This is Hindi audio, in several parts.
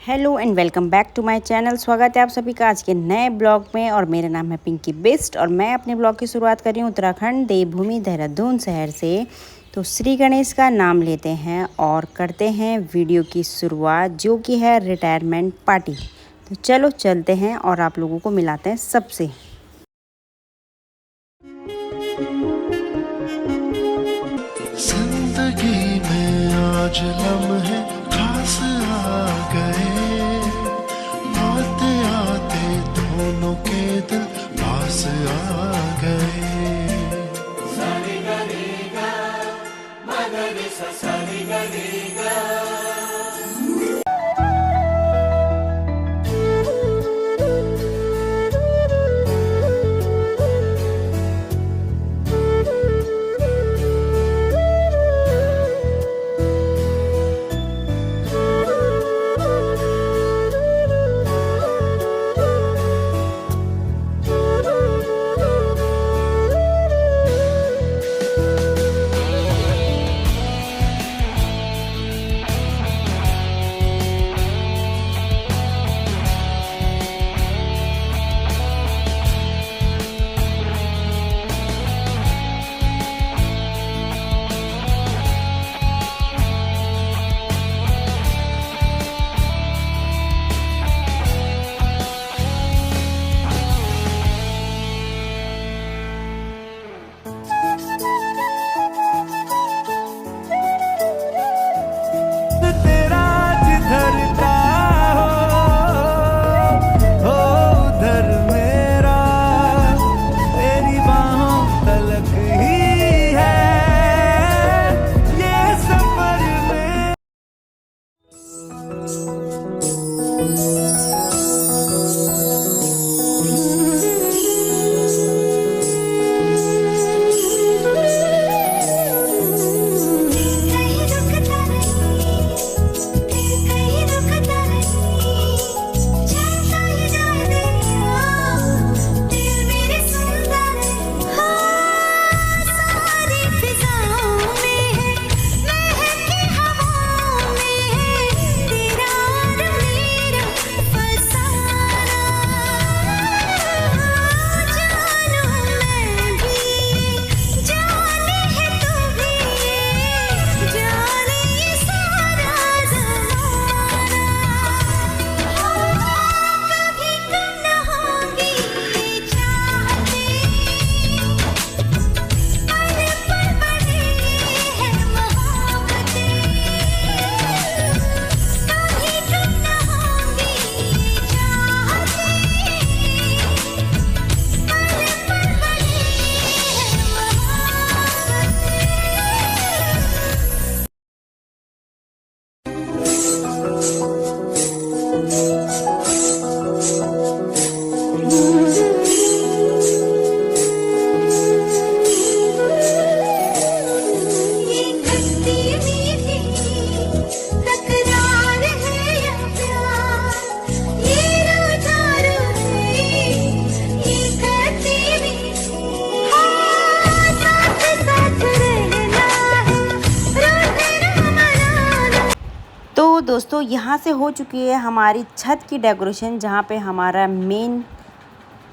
Hello and welcome back to my channel. स्वागत है आप सभी का आज के नए ब्लॉग में। और मेरा नाम है पिंकी बेस्ट और मैं अपने ब्लॉग की शुरुआत कर रही हूँ उत्तराखंड देवभूमि देहरादून शहर से। तो श्री गणेश का नाम लेते हैं और करते हैं वीडियो की शुरुआत, जो कि है रिटायरमेंट पार्टी। तो चलो चलते हैं और आप लोगों को मिलाते हैं सबसे। जिंदगी में आज लम्हे खास आ गए, आते आते दोनों के दिल पास आ गए। सारी गरीगा मगरी सा सारी गरीगा। तो दोस्तों यहाँ से हो चुकी है हमारी छत की डेकोरेशन, जहाँ पे हमारा मेन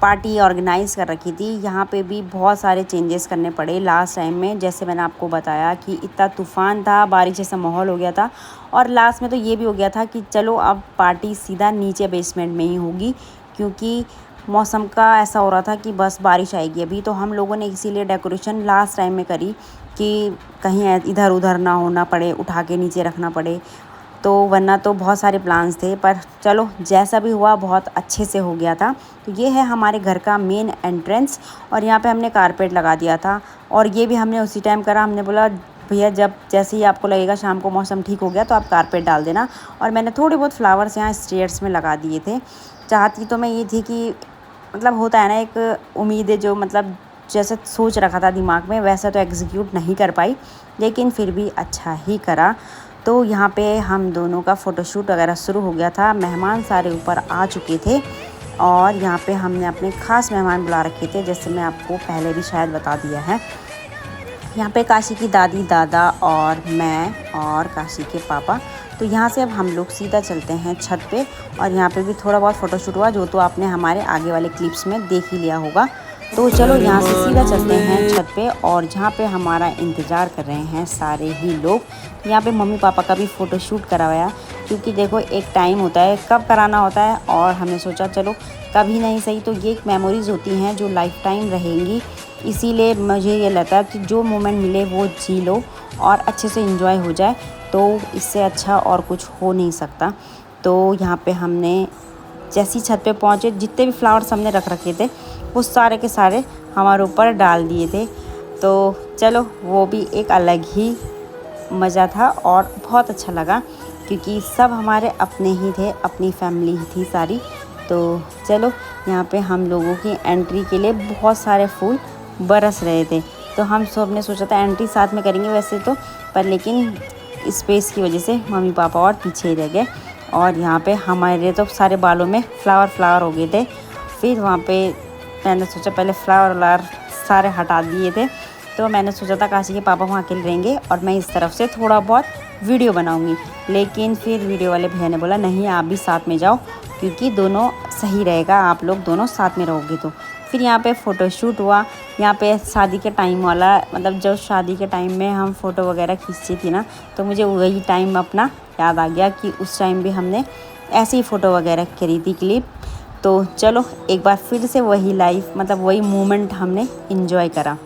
पार्टी ऑर्गेनाइज़ कर रखी थी। यहाँ पे भी बहुत सारे चेंजेस करने पड़े लास्ट टाइम में। जैसे मैंने आपको बताया कि इतना तूफ़ान था, बारिश जैसा माहौल हो गया था और लास्ट में तो ये भी हो गया था कि चलो अब पार्टी सीधा नीचे बेसमेंट में ही होगी, क्योंकि मौसम का ऐसा हो रहा था कि बस बारिश आएगी अभी। तो हम लोगों ने इसीलिए डेकोरेशन लास्ट टाइम में करी कि कहीं इधर उधर ना होना पड़े, उठा के नीचे रखना पड़े। तो वरना तो बहुत सारे प्लान्स थे, पर चलो जैसा भी हुआ बहुत अच्छे से हो गया था। तो ये है हमारे घर का मेन एंट्रेंस और यहाँ पे हमने कारपेट लगा दिया था। और ये भी हमने उसी टाइम करा। हमने बोला भैया जब जैसे ही आपको लगेगा शाम को मौसम ठीक हो गया तो आप कारपेट डाल देना। और मैंने थोड़े बहुत फ्लावर्स यहाँ स्टेयर्स में लगा दिए थे। चाहती तो मैं ये थी कि मतलब होता है ना एक उम्मीद है, जो मतलब जैसे सोच रखा था दिमाग में वैसा तो एग्जीक्यूट नहीं कर पाई, लेकिन फिर भी अच्छा ही करा। तो यहाँ पे हम दोनों का फ़ोटोशूट वगैरह शुरू हो गया था। मेहमान सारे ऊपर आ चुके थे और यहाँ पे हमने अपने ख़ास मेहमान बुला रखे थे, जैसे मैं आपको पहले भी शायद बता दिया है। यहाँ पे काशी की दादी दादा और मैं और काशी के पापा तो यहाँ से अब हम लोग सीधा चलते हैं छत पे, और यहाँ पे भी थोड़ा बहुत फ़ोटोशूट हुआ, जो तो आपने हमारे आगे वाले क्लिप्स में देख ही लिया होगा। तो चलो यहाँ से सीधा चलते हैं छत पे, और जहाँ पे हमारा इंतज़ार कर रहे हैं सारे ही लोग। यहाँ पे मम्मी पापा का भी फ़ोटोशूट करवाया, क्योंकि देखो एक टाइम होता है कब कराना होता है, और हमने सोचा चलो कभी नहीं सही तो ये एक मेमोरीज़ होती हैं जो लाइफ टाइम रहेंगी। इसीलिए मुझे ये लगता है कि जो मोमेंट मिले वो जी लो और अच्छे से एंजॉय हो जाए, तो इससे अच्छा और कुछ हो नहीं सकता। तो यहाँ पे हमने जैसी छत पे पहुँचे, जितने भी फ्लावर्स हमने रख रखे थे वो सारे के सारे हमारे ऊपर डाल दिए थे। तो चलो वो भी एक अलग ही मज़ा था और बहुत अच्छा लगा, क्योंकि सब हमारे अपने ही थे, अपनी फैमिली ही थी सारी। तो चलो यहाँ पे हम लोगों की एंट्री के लिए बहुत सारे फूल बरस रहे थे। तो हम सब ने सोचा था एंट्री साथ में करेंगे वैसे तो, पर लेकिन स्पेस की वजह से मम्मी पापा और पीछे ही रह गए। और यहाँ पे हमारे तो सारे बालों में फ्लावर हो गए थे। फिर वहाँ पे मैंने सोचा पहले फ्लावर सारे हटा दिए थे। तो मैंने सोचा था काशी के पापा वहाँ अकेले रहेंगे और मैं इस तरफ से थोड़ा बहुत वीडियो बनाऊँगी, लेकिन फिर वीडियो वाले भैया ने बोला नहीं आप भी साथ में जाओ, क्योंकि दोनों सही रहेगा, आप लोग दोनों साथ में रहोगे। तो फिर यहाँ पे फ़ोटोशूट हुआ। यहाँ पे शादी के टाइम वाला, मतलब जब शादी के टाइम में हम फ़ोटो वगैरह खींचती थी ना, तो मुझे वही टाइम अपना याद आ गया कि उस टाइम भी हमने ऐसे ही फ़ोटो वगैरह करी थी क्लिप। तो चलो एक बार फिर से वही लाइफ, मतलब वही मोमेंट हमने इन्जॉय करा।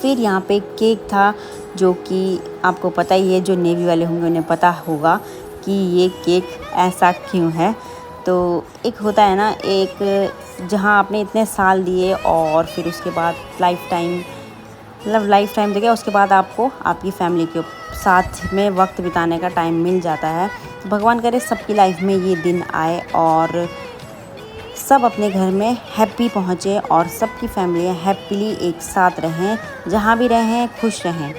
फिर यहाँ पे केक था, जो कि आपको पता ही है, जो नेवी वाले होंगे उन्हें पता होगा कि ये केक ऐसा क्यों है। तो एक होता है ना, एक जहाँ आपने इतने साल दिए और फिर उसके बाद लाइफ टाइम देगा, उसके बाद आपको आपकी फैमिली के साथ में वक्त बिताने का टाइम मिल जाता है। भगवान करे सबकी लाइफ में ये दिन आए और सब अपने घर में हैप्पी पहुँचे और सबकी फैमिली हैप्पीली एक साथ रहें, जहाँ भी रहें खुश रहें।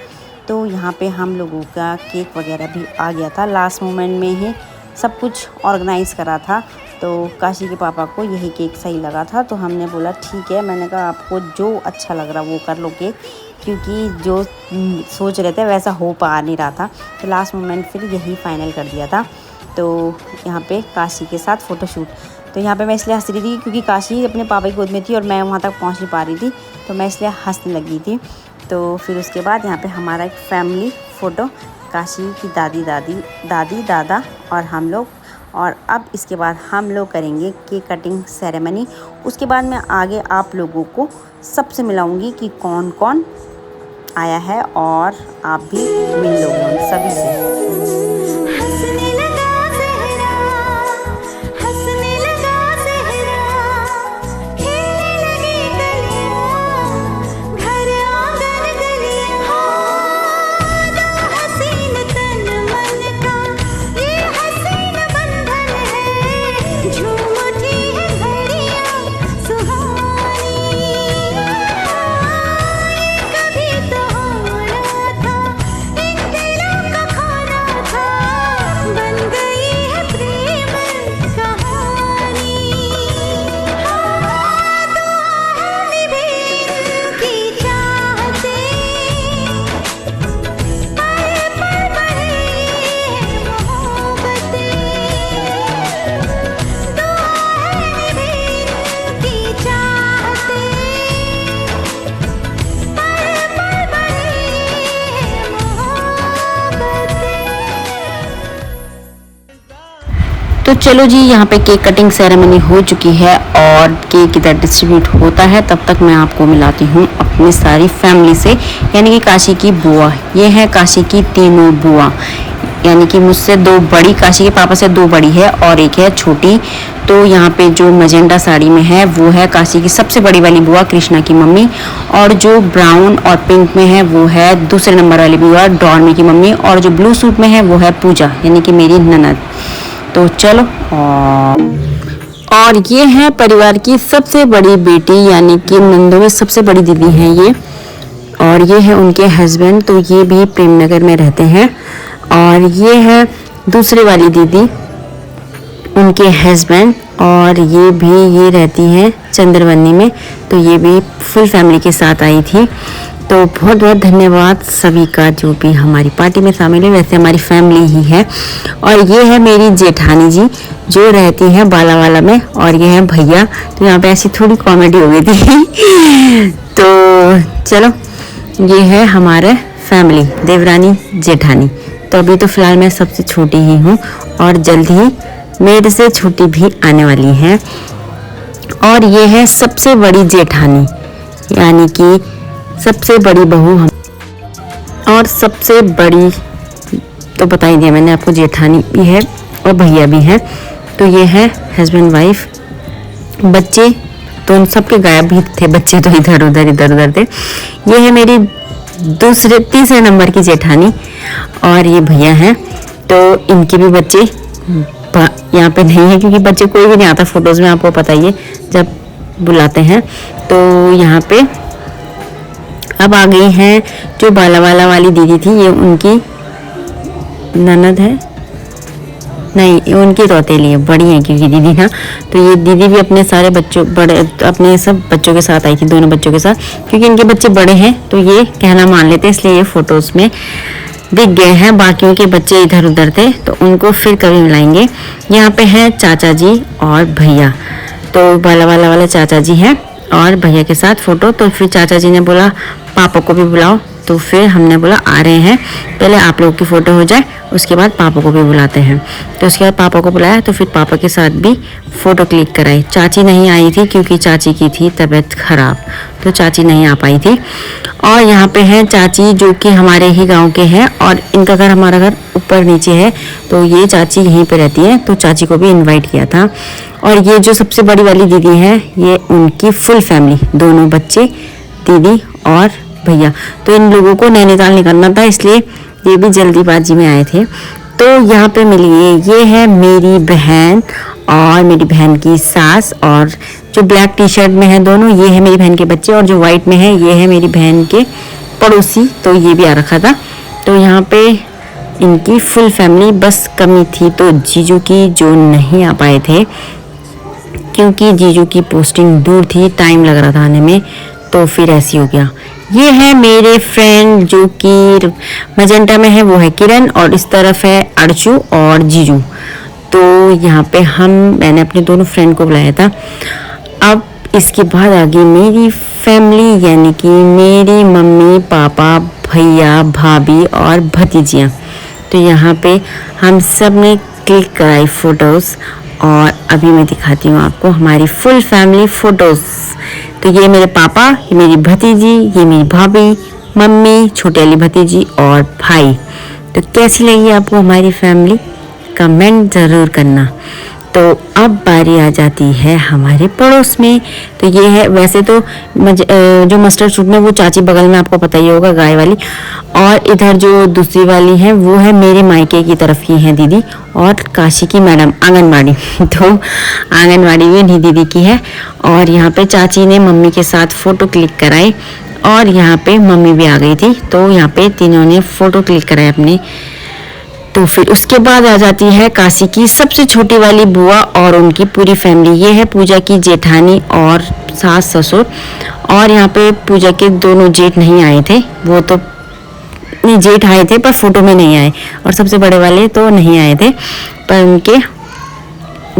तो यहाँ पे हम लोगों का केक वगैरह भी आ गया था, लास्ट मोमेंट में ही सब कुछ ऑर्गेनाइज़ करा था। तो काशी के पापा को यही केक सही लगा था, तो हमने बोला ठीक है, मैंने कहा आपको जो अच्छा लग रहा वो कर लो केक, क्योंकि जो सोच रहे थे वैसा हो पा नहीं रहा था। तो लास्ट मोमेंट फिर यही फाइनल कर दिया था। तो यहाँ पे काशी के साथ फ़ोटोशूट, तो यहाँ पे मैं इसलिए हंस रही थी क्योंकि काशी अपने पापा की गोद में थी और मैं वहाँ तक पहुँच नहीं पा रही थी, तो मैं इसलिए हंसने लगी थी। तो फिर उसके बाद यहाँ पे हमारा एक फैमिली फ़ोटो, काशी की दादी दादा और हम लोग। और अब इसके बाद हम लोग करेंगे केक कटिंग सेरेमनी। उसके बाद मैं आगे आप लोगों को सबसे मिलाऊंगी कि कौन कौन आया है, और आप भी मिल लोगे उन सभी से। तो चलो जी, यहाँ पे केक कटिंग सेरेमनी हो चुकी है और केक इधर डिस्ट्रीब्यूट होता है। तब तक मैं आपको मिलाती हूँ अपनी सारी फैमिली से, यानी कि काशी की बुआ। ये है काशी की तीनों बुआ, यानी कि मुझसे दो बड़ी, काशी के पापा से दो बड़ी है और एक है छोटी। तो यहाँ पे जो मजेंटा साड़ी में है वो है काशी की सबसे बड़ी वाली बुआ, कृष्णा की मम्मी, और जो ब्राउन और पिंक में है वो है दूसरे नंबर वाली बुआ, डॉर्मी की मम्मी, और जो ब्लू सूट में है वो है पूजा, यानी कि मेरी ननद। तो चलो, और ये है परिवार की सबसे बड़ी बेटी, यानी कि नंदों में सबसे बड़ी दीदी हैं ये, और ये है उनके हस्बैंड, तो ये भी प्रेम नगर में रहते हैं। और ये है दूसरी वाली दीदी, उनके हस्बैंड, और ये रहती हैं चंद्रवनी में। तो ये भी फुल फैमिली के साथ आई थी। तो बहुत बहुत धन्यवाद सभी का जो भी हमारी पार्टी में शामिल है। वैसे हमारी फैमिली ही है। और ये है मेरी जेठानी जी जो रहती हैं बालावाला में, और ये है भैया। तो यहाँ पे ऐसी थोड़ी कॉमेडी हो गई थी। तो चलो, ये है हमारे फैमिली देवरानी जेठानी। तो अभी तो फिलहाल मैं सबसे छोटी ही हूँ और जल्द ही मेरे से छोटी भी आने वाली है। और ये है सबसे बड़ी जेठानी, यानी कि सबसे बड़ी बहू हम। और सबसे बड़ी तो बता ही दिया मैंने आपको, जेठानी भी है और भैया भी है। तो ये है हस्बैंड वाइफ। बच्चे तो उन सबके गायब भी थे, बच्चे तो इधर उधर थे। ये है मेरी तीसरे नंबर की जेठानी और ये भैया हैं। तो इनके भी बच्चे यहाँ पे नहीं है क्योंकि बच्चे कोई भी नहीं आता फोटोज़ में, आपको पता ही है जब बुलाते हैं। तो यहाँ पे अब आ गई हैं जो बालावाला वाली दीदी थी, ये उनकी ननद है, नहीं ये उनकी रौतेली है, बड़ी है क्योंकि दीदी ना। तो ये दीदी भी अपने सारे बच्चों अपने सब बच्चों के साथ आई थी, दोनों बच्चों के साथ, क्योंकि इनके बच्चे बड़े हैं तो ये कहना मान लेते हैं, इसलिए ये फोटोज़ में दिख गए हैं। बाकियों के बच्चे इधर उधर थे तो उनको फिर कभी मिलाएंगे। यहाँ पे हैं चाचा जी और भैया। तो बालावाला वाले चाचा जी हैं और भैया के साथ फ़ोटो। तो फिर चाचा जी ने बोला पापा को भी बुलाओ, तो फिर हमने बोला आ रहे हैं, पहले आप लोगों की फ़ोटो हो जाए उसके बाद पापा को भी बुलाते हैं। तो उसके बाद पापा को बुलाया, तो फिर पापा के साथ भी फ़ोटो क्लिक कराई। चाची नहीं आई थी क्योंकि चाची की थी तबीयत ख़राब, तो चाची नहीं आ पाई थी। और यहाँ पे हैं चाची जो कि हमारे ही गांव के हैं और इनका घर हमारा घर ऊपर नीचे है, तो ये चाची यहीं पे रहती है, तो चाची को भी इनवाइट किया था। और ये जो सबसे बड़ी वाली दीदी है, ये उनकी फुल फैमिली, दोनों बच्चे, दीदी और भैया। तो इन लोगों को नैनीताल निकलना था, इसलिए ये भी जल्दीबाजी में आए थे। तो यहाँ पे मिलिए, ये है मेरी बहन और मेरी बहन की सास, और जो ब्लैक टी शर्ट में है दोनों, ये है मेरी बहन के बच्चे, और जो वाइट में है ये है मेरी बहन के पड़ोसी, तो ये भी आ रखा था। तो यहाँ पे इनकी फुल फैमिली, बस कमी थी तो जीजू की, जो नहीं आ पाए थे क्योंकि जीजू की पोस्टिंग दूर थी, टाइम लग रहा था आने में, तो फिर ऐसी हो गया। ये है मेरे फ्रेंड जो कि मजेंटा में है, वो है किरण, और इस तरफ है अर्चू और जीजू। तो यहाँ पे मैंने अपने दोनों फ्रेंड को बुलाया था। अब इसके बाद आ गई मेरी फैमिली, यानी कि मेरी मम्मी पापा भैया भाभी और भतीजियाँ। तो यहाँ पे हम सब ने क्लिक कराई फ़ोटोज़, और अभी मैं दिखाती हूँ आपको हमारी फुल फैमिली फ़ोटोज़। तो ये मेरे पापा, ये मेरी भतीजी, ये मेरी भाभी, मम्मी, छोटी वाली भतीजी और भाई। तो कैसी लगी आपको हमारी फैमिली, कमेंट ज़रूर करना। तो अब बारी आ जाती है हमारे पड़ोस में। तो ये है, वैसे तो जो मस्टर्ड सूट में वो चाची बगल में, आपको पता ही होगा, गाय वाली। और इधर जो दूसरी वाली है वो है मेरे मायके की तरफ की है दीदी, और काशी की मैडम आंगनबाड़ी। तो आंगनबाड़ी भी इन्हीं दीदी की है। और यहाँ पे चाची ने मम्मी के साथ फ़ोटो क्लिक कराई, और यहाँ पे मम्मी भी आ गई थी, तो यहाँ पे तीनों ने फ़ोटो क्लिक कराए अपने। तो फिर उसके बाद आ जाती है काशी की सबसे छोटी वाली बुआ और उनकी पूरी फैमिली। ये है पूजा की जेठानी और सास ससुर। और यहाँ पे पूजा के दोनों जेठ नहीं आए थे, वो तो नहीं, जेठ आए थे पर फोटो में नहीं आए, और सबसे बड़े वाले तो नहीं आए थे, पर उनके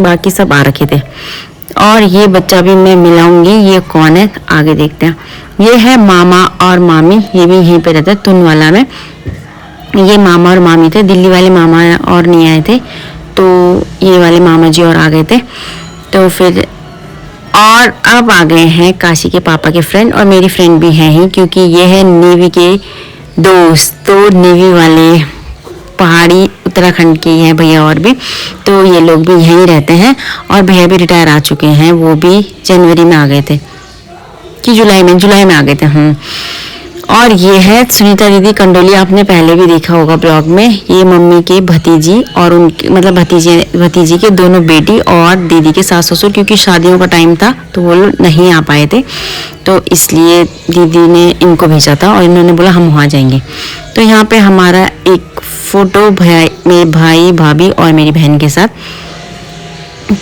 बाकी सब आ रखे थे। और ये बच्चा भी मैं मिलाऊंगी, ये कौन है आगे देखते हैं। ये है मामा और मामी, ये भी यहीं पे रहते हैं तुनवाला में। ये मामा और मामी थे, दिल्ली वाले मामा और नहीं आए थे, तो ये वाले मामा जी और आ गए थे। तो फिर और अब आ गए हैं काशी के पापा के फ्रेंड, और मेरी फ्रेंड भी हैं ही, क्योंकि ये है नेवी के दोस्त। तो नेवी वाले पहाड़ी उत्तराखंड के हैं भैया, और भी तो ये लोग भी यहीं रहते हैं। और भैया भी रिटायर आ चुके हैं, वो भी जनवरी में आ गए थे कि जुलाई में आ गए थे। और ये है सुनीता दीदी कंडोली, आपने पहले भी देखा होगा ब्लॉग में। ये मम्मी के भतीजी और उनके मतलब भतीजी के दोनों बेटी और दीदी के सास ससुर, क्योंकि शादियों का टाइम था तो वो लोग नहीं आ पाए थे, तो इसलिए दीदी ने इनको भेजा था और इन्होंने बोला हम वहाँ जाएंगे। तो यहाँ पे हमारा एक फ़ोटो मेरे भाई भाभी और मेरी बहन के साथ,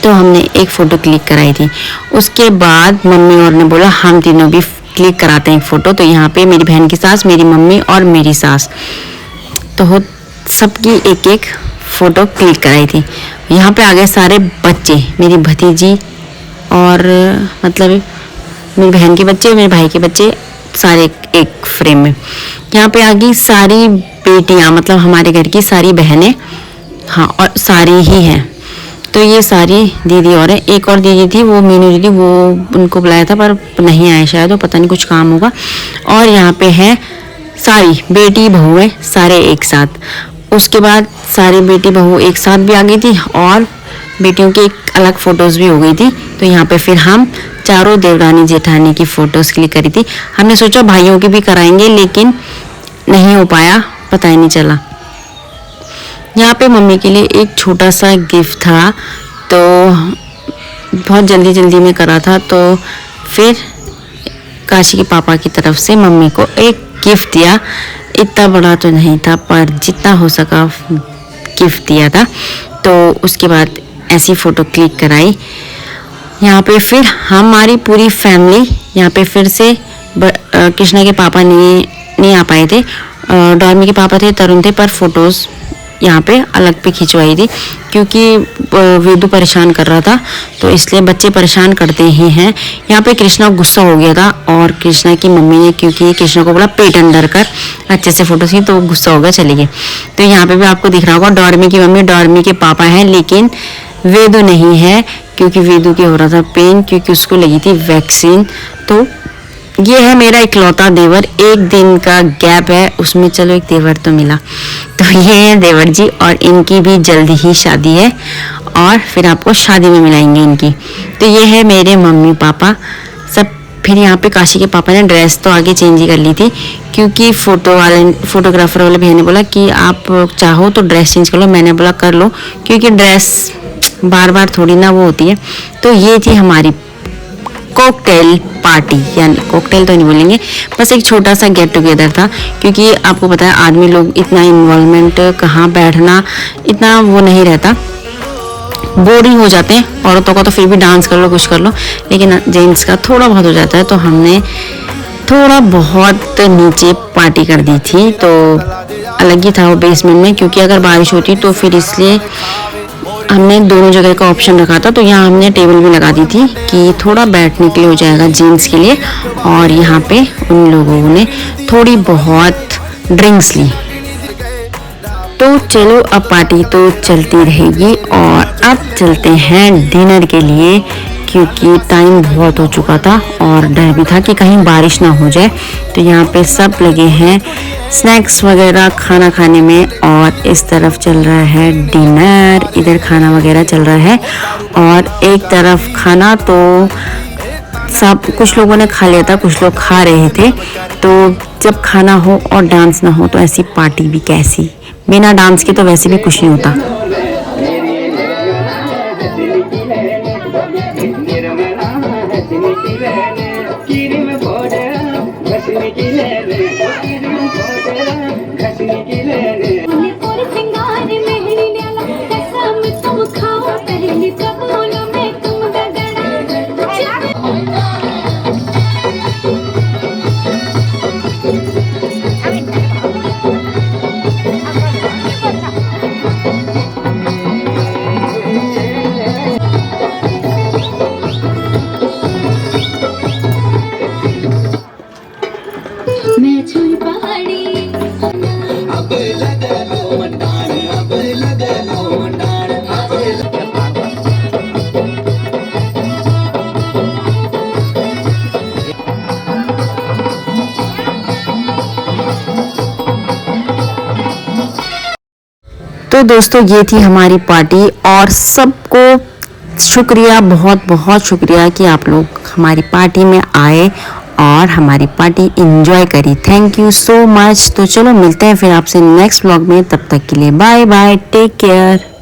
तो हमने एक फ़ोटो क्लिक कराई थी। उसके बाद मम्मी और ने बोला हम तीनों भी क्लिक कराते हैं फ़ोटो। तो यहाँ पे मेरी बहन की सास, मेरी मम्मी और मेरी सास, तो सबकी एक एक फ़ोटो क्लिक कराई थी। यहाँ पे आ गए सारे बच्चे, मेरी भतीजी और मतलब मेरी बहन के बच्चे, मेरे भाई के बच्चे, सारे एक फ्रेम में। यहाँ पे आ गई सारी बेटियाँ, मतलब हमारे घर की सारी बहनें, हाँ, और सारी ही हैं। तो ये सारी दीदी और है। एक और दीदी थी, वो मीनू दीदी, वो उनको बुलाया था पर नहीं आए शायद, वो पता नहीं कुछ काम होगा। और यहाँ पे है सारी बेटी बहू है सारे एक साथ। उसके बाद सारी बेटी बहू एक साथ भी आ गई थी और बेटियों की एक अलग फ़ोटोज़ भी हो गई थी। तो यहाँ पे फिर हम चारों देवरानी जेठानी की फ़ोटोज़ क्लिक करी थी। हमने सोचा भाइयों की भी कराएंगे लेकिन नहीं हो पाया, पता ही नहीं चला। यहाँ पे मम्मी के लिए एक छोटा सा गिफ्ट था, तो बहुत जल्दी जल्दी में करा था। तो फिर काशी के पापा की तरफ से मम्मी को एक गिफ्ट दिया। इतना बड़ा तो नहीं था पर जितना हो सका गिफ्ट दिया था। तो उसके बाद ऐसी फ़ोटो क्लिक कराई। यहाँ पे फिर हमारी पूरी फैमिली, यहाँ पे फिर से कृष्णा के पापा नहीं आ पाए थे, डॉर्मी के पापा थे, तरुण थे, पर फोटोज़ यहाँ पे अलग पे खिंचवाई थी क्योंकि वेदू परेशान कर रहा था, तो इसलिए बच्चे परेशान करते ही हैं। यहाँ पे कृष्णा गुस्सा हो गया था और कृष्णा की मम्मी ने, क्योंकि कृष्णा को बोला पेट अंदर कर, अच्छे से फोटो थी, तो गुस्सा हो गया, चले गए। तो यहाँ पे भी आपको दिख रहा होगा डॉर्मी की मम्मी, डॉर्मी के पापा हैं, लेकिन वेदू नहीं है क्योंकि वेदू के हो रहा था पेन, क्योंकि उसको लगी थी वैक्सीन। तो ये है मेरा इकलौता देवर, एक दिन का गैप है उसमें, चलो एक देवर तो मिला। तो ये है देवर जी और इनकी भी जल्दी ही शादी है और फिर आपको शादी में मिलाएंगे इनकी। तो ये है मेरे मम्मी पापा सब। फिर यहाँ पे काशी के पापा ने ड्रेस तो आगे चेंज ही कर ली थी क्योंकि फोटोग्राफर वाले भैया ने बोला कि आप चाहो तो ड्रेस चेंज कर लो। मैंने बोला कर लो क्योंकि ड्रेस बार बार थोड़ी ना वो होती है। तो ये थी हमारी कॉकटेल पार्टी, यानी कॉकटेल तो नहीं बोलेंगे, बस एक छोटा सा गेट टुगेदर था क्योंकि आपको पता है आदमी लोग इतना इन्वॉल्वमेंट, कहाँ बैठना इतना वो नहीं रहता, बोरिंग हो जाते हैं। औरतों का तो फिर भी डांस कर लो कुछ कर लो, लेकिन जेंट्स का थोड़ा बहुत हो जाता है। तो हमने थोड़ा बहुत नीचे पार्टी कर दी थी, तो अलग ही था वो बेसमेंट में, क्योंकि अगर बारिश होती तो फिर इसलिए हमने दोनों जगह का ऑप्शन रखा था। तो यहाँ हमने टेबल भी लगा दी थी कि थोड़ा बैठने के लिए हो जाएगा जेंट्स के लिए, और यहाँ पे उन लोगों ने थोड़ी बहुत ड्रिंक्स ली। तो चलो अब पार्टी तो चलती रहेगी और अब चलते हैं डिनर के लिए, क्योंकि टाइम बहुत हो चुका था और डर भी था कि कहीं बारिश ना हो जाए। तो यहाँ पे सब लगे हैं स्नैक्स वगैरह खाना खाने में, और इस तरफ चल रहा है डिनर, इधर खाना वगैरह चल रहा है। और एक तरफ खाना तो सब कुछ लोगों ने खा लिया था, कुछ लोग खा रहे थे। तो जब खाना हो और डांस ना हो तो ऐसी पार्टी भी कैसी, बिना डांस के तो वैसे भी कुछ नहीं होता। तो दोस्तों ये थी हमारी पार्टी, और सबको शुक्रिया, बहुत बहुत शुक्रिया कि आप लोग हमारी पार्टी में आए और हमारी पार्टी एंजॉय करी। Thank you so much. तो चलो मिलते हैं फिर आपसे नेक्स्ट व्लॉग में, तब तक के लिए बाय बाय, टेक केयर।